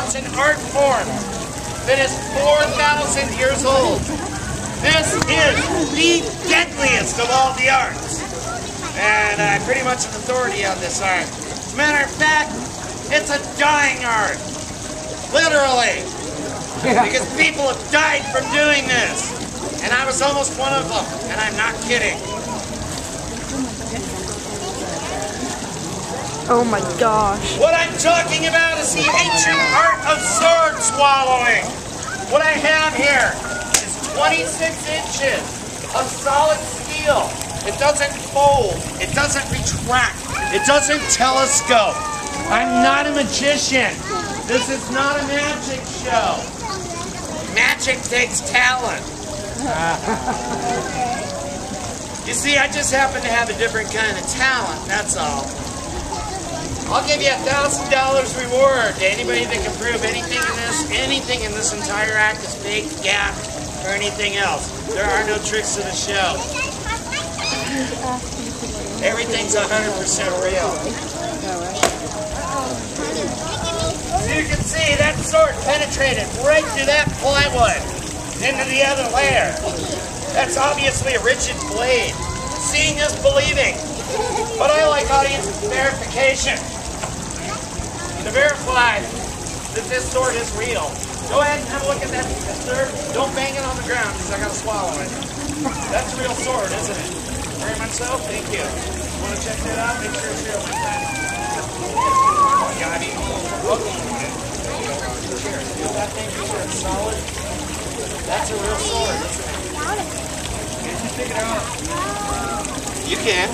It's an art form that is 4,000 years old. This is the deadliest of all the arts. And I'm pretty much an authority on this art. As a matter of fact, it's a dying art. Literally. Because people have died from doing this. And I was almost one of them. And I'm not kidding. Oh my gosh. What I'm talking about is the ancient art of sword swallowing. What I have here is 26 inches of solid steel. It doesn't fold. It doesn't retract. It doesn't telescope. I'm not a magician. This is not a magic show. Magic takes talent. You see, I just happen to have a different kind of talent, that's all. I'll give you $1,000 reward to anybody that can prove anything in this entire act is fake, gap, or anything else. There are no tricks to the show. Everything's 100% real. So you can see that sword penetrated right through that plywood into the other layer. That's obviously a rigid blade. Seeing is believing. But I like audience verification. To verify that this sword is real. Go ahead and have a look at that, sir. Don't bang it on the ground because I gotta swallow it. That's a real sword, isn't it? Very much so? Thank you. Want to check that out? Make sure it's real like that. Got it. Okay. Here, feel that thing, make sure it's solid. That's a real sword, isn't it? Can you pick it out? You can.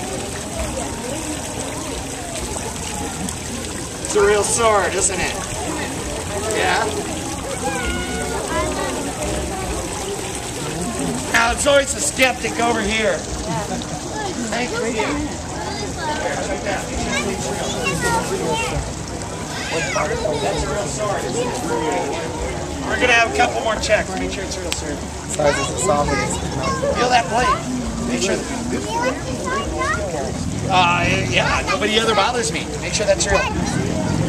It's a real sword, isn't it? Yeah? Now, it's always a skeptic over here. Thank you. Here, check that. That's a real sword, isn't it? We're going to have a couple more checks. Make sure it's a real sword. Size is esophagus. Feel that blade. Make sure. Yeah, nobody other bothers me. Make sure that's real.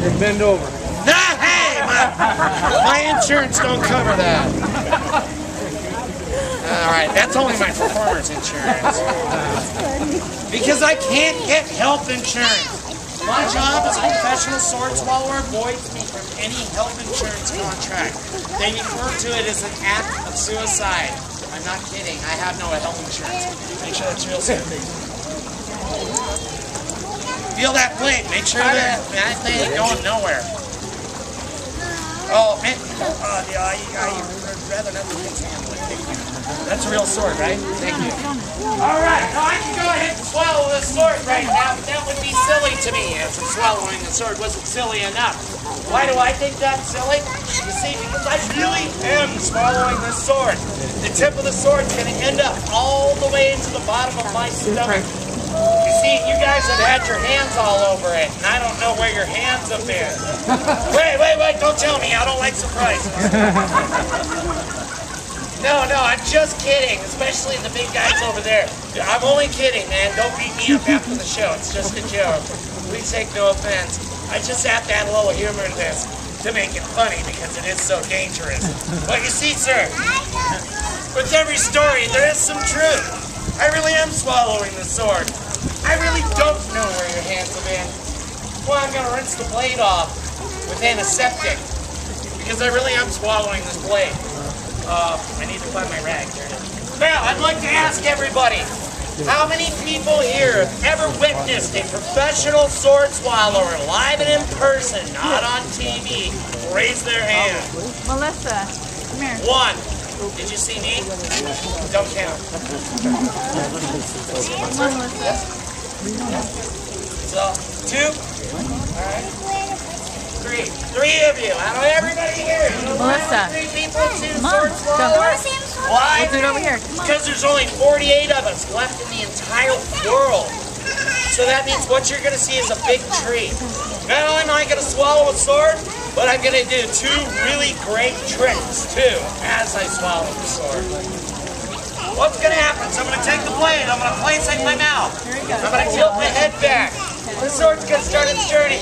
You're bend over. Ah, hey, my insurance don't cover that. All right, that's only my performer's insurance. Because I can't get health insurance. My job as a professional sword swallower avoids me from any health insurance contract. They refer to it as an act of suicide. I'm not kidding. I have no health insurance. Make sure that's real simple. Feel that blade. Make sure that thing ain't going nowhere. Oh, man. You'd rather not look at handle it. Thank you. That's a real sword, right? Thank you. All right. Now, I can go ahead and swallow this sword right now, but that would be silly to me as if swallowing the sword wasn't silly enough. Why do I think that's silly? You see, because I really am swallowing this sword. The tip of the sword is going to end up all the way into the bottom of my stomach. You see, you guys have had your hands all over it, and I don't know where your hands have been. Wait, don't tell me. I don't like surprises. No, I'm just kidding, especially the big guys over there. I'm only kidding, man. Don't beat me up after the show. It's just a joke. Please take no offense. I just have to add a little humor to this to make it funny because it is so dangerous. But you see, sir, with every story, there is some truth. I really am swallowing the sword. I really don't know where your hands have been. Well, I'm going to rinse the blade off with antiseptic because I really am swallowing this blade. I need to find my rag. There it is. Now, I'd like to ask everybody, how many people here have ever witnessed a professional sword swallower live and in person, not on TV? Raise their hand. Melissa, come here. 1. Did you see me? Don't count. So, 2. All right. 3. 3 of you. Out of everybody here. Melissa. 3 people, 2 sword swallowers. Why? We'll do it over here. Because there's only 48 of us left in the entire world. So that means what you're going to see is a big tree. Not only am I going to swallow a sword, but I'm going to do 2 really great tricks, too, as I swallow the sword. What's going to happen is I'm going to take the blade, I'm going to place it in my mouth. I'm going to tilt my head back. The sword's going to start its journey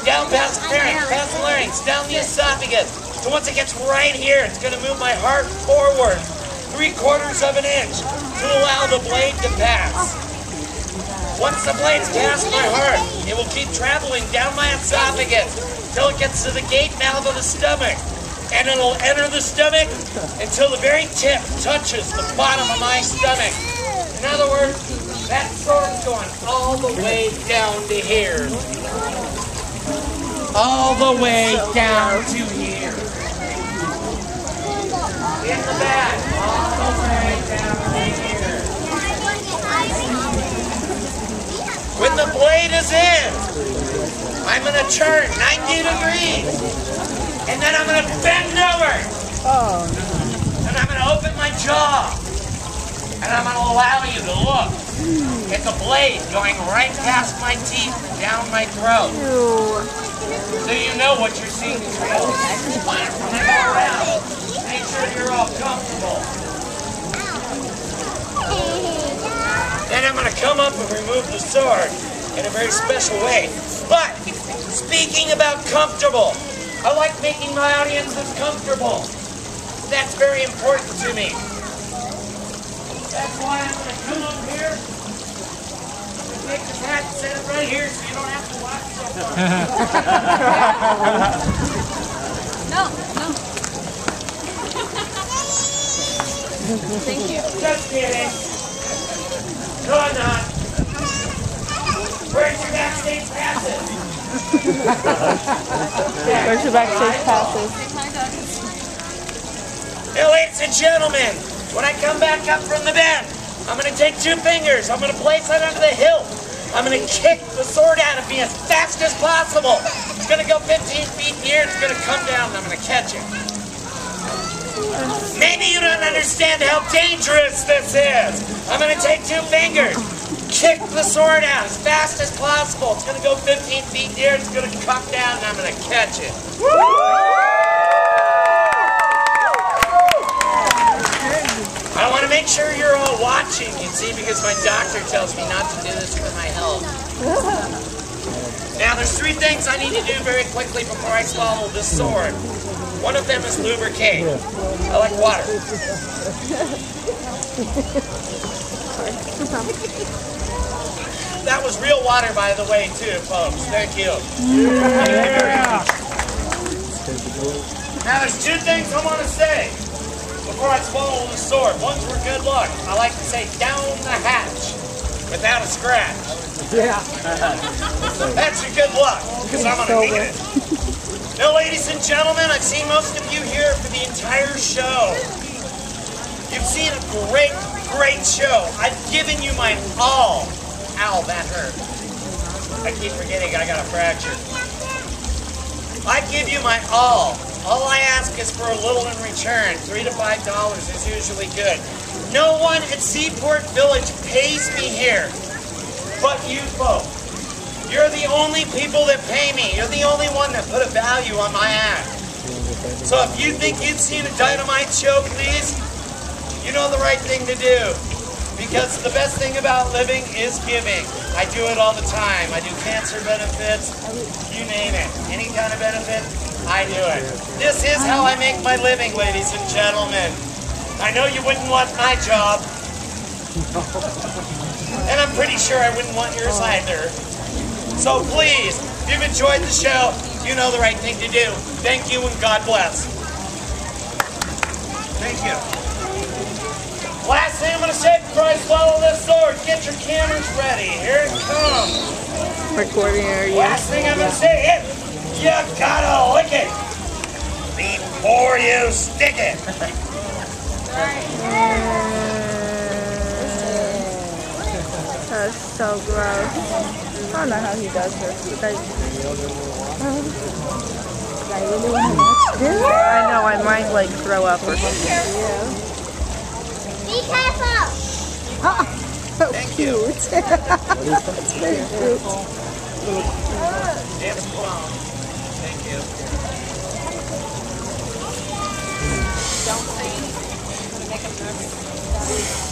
down past the pharynx, past the larynx, down the esophagus. So once it gets right here, it's going to move my heart forward 3/4 of an inch to allow the blade to pass. Once the blade's past my heart, it will keep traveling down my esophagus till it gets to the gate valve of the stomach. And it'll enter the stomach until the very tip touches the bottom of my stomach. In other words, that sword's going all the way down to here. All the way down to here. In the back, all the way down to here. When the blade is in, I'm going to turn 90 degrees. And then I'm going to bend over. And I'm going to open my jaw. And I'm going to allow you to look at the blade going right past my teeth and down my throat. So you know what you're seeing is real. When I go around, make sure you're all comfortable. Then I'm going to come up and remove the sword in a very special way. But, speaking about comfortable, I like making my audiences comfortable. That's very important to me. That's why I'm going to come up here, take this hat and set it right here so you don't have to watch so far. No. Thank you. Just kidding. No, I'm not. Where's your backstage passes? Where's your backstage passes? Now, ladies and gentlemen, when I come back up from the bend, I'm going to take 2 fingers. I'm going to place it under the hilt. I'm going to kick the sword out and be as fast as possible. It's going to go 15 feet in the air. It's going to come down and I'm going to catch it. Maybe you don't understand how dangerous this is. I'm going to take 2 fingers, kick the sword out as fast as possible. It's going to go 15 feet in the air. It's going to come down and I'm going to catch it. I want to make sure you're all watching, you see, because my doctor tells me not to do this for my health. Now, there's 3 things I need to do very quickly before I swallow this sword. One of them is lubricate. I like water. That was real water, by the way, too, folks. Thank you. Yeah. Now, there's 2 things I want to say before I swallow the sword. One's for good luck. I like to say down the hatch without a scratch. Yeah. That's your good luck, because I'm going to need it. Now, ladies and gentlemen, I've seen most of you here for the entire show. You've seen a great, great show. I've given you my all. Ow, that hurt. I keep forgetting I got a fracture. I give you my all. All I ask is for a little in return. $3 to $5 is usually good. No one at Seaport Village pays me here, but you folks. You're the only people that pay me. You're the only one that put a value on my act. So if you think you've seen a Dynamite show, please, you know the right thing to do. Because the best thing about living is giving. I do it all the time. I do cancer benefits, you name it. Any kind of benefit, I do it. This is how I make my living, ladies and gentlemen. I know you wouldn't want my job. And I'm pretty sure I wouldn't want yours either. So please, if you've enjoyed the show, you know the right thing to do. Thank you and God bless. Thank you. Last thing I'm going to say before I swallow this sword, get your cameras ready. Here it comes. Recording area. Last thing I'm going to say is, you gotta lick it before you stick it. That's so gross. I don't know how he does this. I know, I might like throw up or something. Yeah. Be careful! Thank you. It's very cute. Dance along. Thank you. Don't say anything. I'm going to make him nervous.